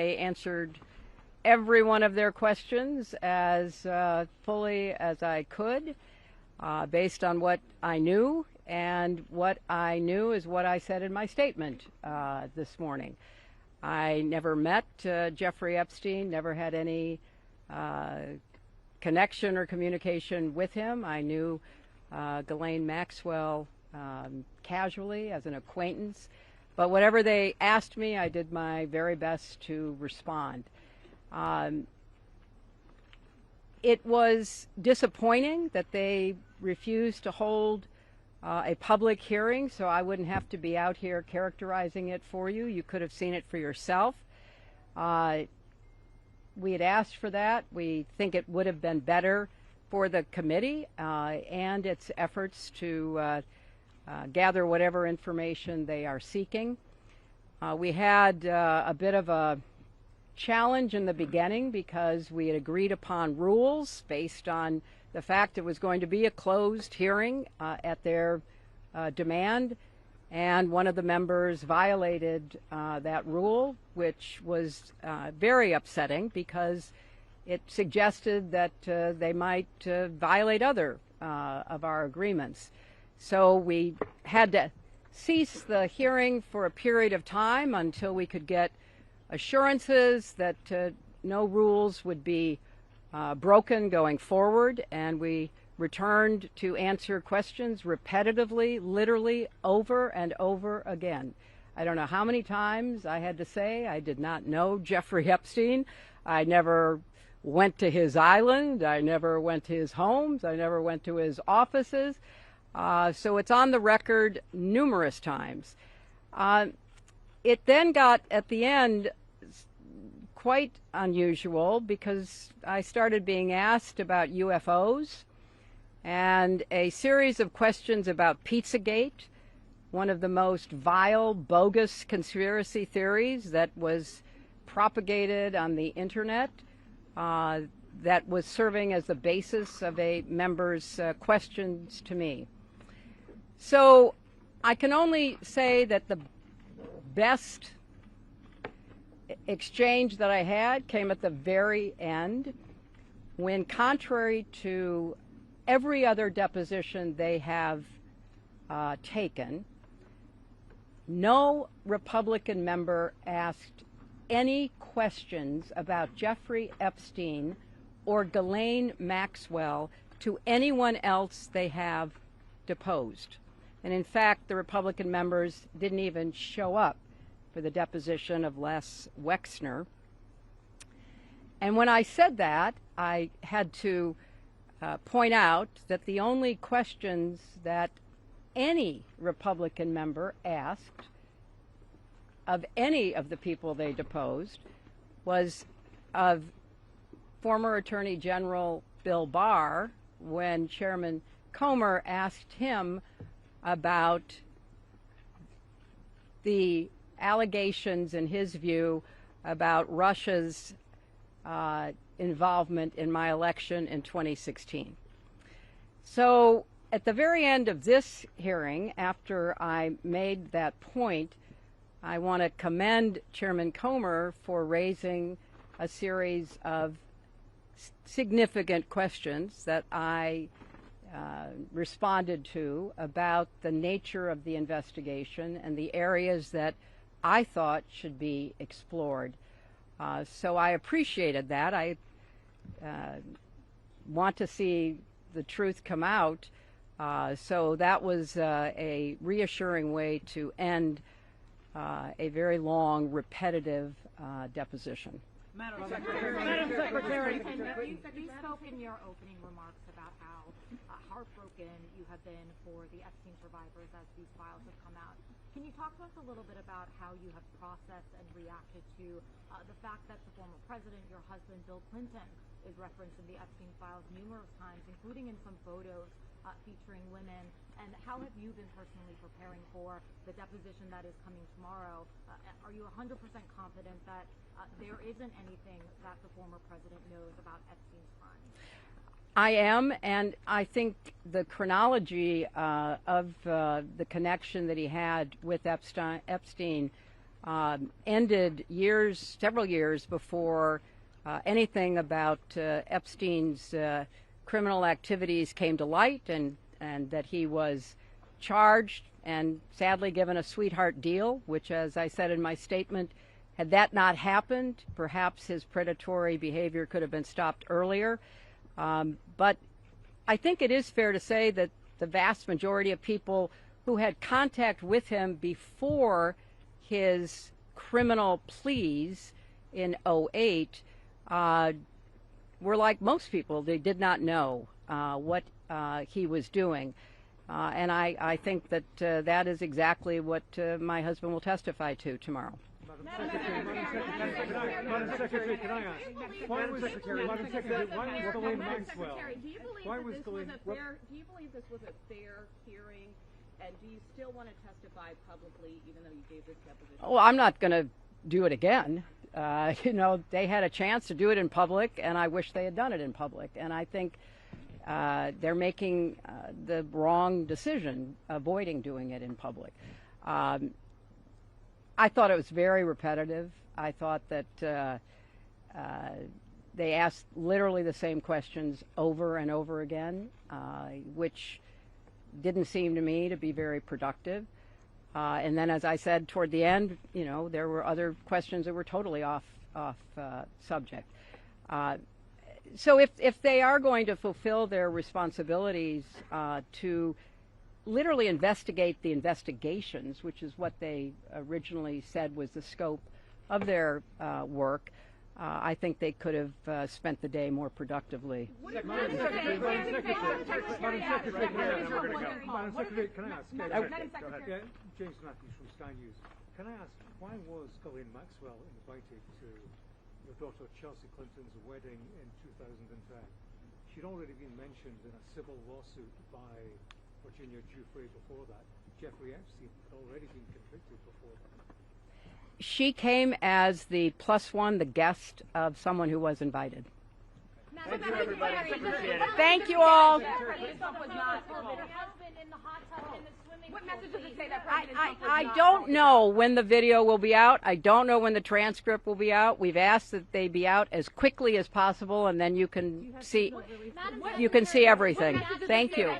I answered every one of their questions as fully as I could, based on what I knew, and what I knew is what I said in my statement this morning. I never met Jeffrey Epstein, never had any connection or communication with him. I knew Ghislaine Maxwell casually as an acquaintance, but whatever they asked me, I did my very best to respond. It was disappointing that they refused to hold a public hearing, so I wouldn't have to be out here characterizing it for you. You could have seen it for yourself. We had asked for that. We think it would have been better for the committee and its efforts to gather whatever information they are seeking. We had a bit of a challenge in the beginning because we had agreed upon rules based on the fact it was going to be a closed hearing at their demand, and one of the members violated that rule, which was very upsetting because it suggested that they might violate other of our agreements. So we had to cease the hearing for a period of time until we could get assurances that no rules would be broken going forward, and we returned to answer questions repetitively, literally over and over again. I don't know how many times I had to say I did not know Jeffrey Epstein. I never went to his island. I never went to his homes. I never went to his offices. So it's on the record numerous times. It then got, at the end, quite unusual because I started being asked about UFOs and a series of questions about Pizzagate, one of the most vile, bogus conspiracy theories that was propagated on the internet, that was serving as the basis of a member's questions to me. So I can only say that the best exchange that I had came at the very end, when, contrary to every other deposition they have taken, no Republican member asked any questions about Jeffrey Epstein or Ghislaine Maxwell to anyone else they have deposed. And in fact, the Republican members didn't even show up for the deposition of Les Wexner. And when I said that, I had to point out that the only questions that any Republican member asked of any of the people they deposed was of former Attorney General Bill Barr, when Chairman Comer asked him about the allegations, in his view, about Russia's involvement in my election in 2016. So at the very end of this hearing, after I made that point, I want to commend Chairman Comer for raising a series of significant questions that I responded to about the nature of the investigation and the areas that I thought should be explored. So I appreciated that. I want to see the truth come out. So that was a reassuring way to end a very long, repetitive deposition. Madam Secretary. You spoke in your opening remarks about how heartbroken you have been for the Epstein survivors as these files have come out. Can you talk to us a little bit about how you have processed and reacted to the fact that the former president, your husband, Bill Clinton, is referenced in the Epstein files numerous times, including in some photos featuring women? And how have you been personally preparing for the deposition that is coming tomorrow? Are you 100% confident that there isn't anything that the former president knows about Epstein's crimes? I am, and I think the chronology of the connection that he had with Epstein ended several years before anything about Epstein's criminal activities came to light, and that he was charged and sadly given a sweetheart deal, which, as I said in my statement, had that not happened, perhaps his predatory behavior could have been stopped earlier. But I think it is fair to say that the vast majority of people who had contact with him before his criminal pleas in 2008 were like most people. They did not know what he was doing. And I think that that is exactly what my husband will testify to tomorrow. Madam Secretary, can I ask? Why was Ghislaine Maxwell? Do you believe this was a fair hearing? And do you still want to testify publicly, even though you gave this deposition? Well, I'm not going to do it again. They had a chance to do it in public, and I wish they had done it in public. And I think they're making the wrong decision, avoiding doing it in public. I thought it was very repetitive. I thought that they asked literally the same questions over and over again, which didn't seem to me to be very productive. And then, as I said, toward the end, there were other questions that were totally off subject. So if they are going to fulfill their responsibilities to literally investigate the investigations, which is what they originally said was the scope of their work, I think they could have spent the day more productively. Madam Secretary, can I ask? James Matthews from Sky News. Can I ask, why was Ghislaine Maxwell invited to your daughter Chelsea Clinton's wedding in 2010? She'd already been mentioned in a civil lawsuit by Virginia Giuffre before that. Jeffrey Epstein had already been convicted before that. She came as the +1, the guest of someone who was invited. Thank you, everybody. Thank you all. I don't know when the video will be out. I don't know when the transcript will be out. We've asked that they be out as quickly as possible, and then you can see everything. Thank you.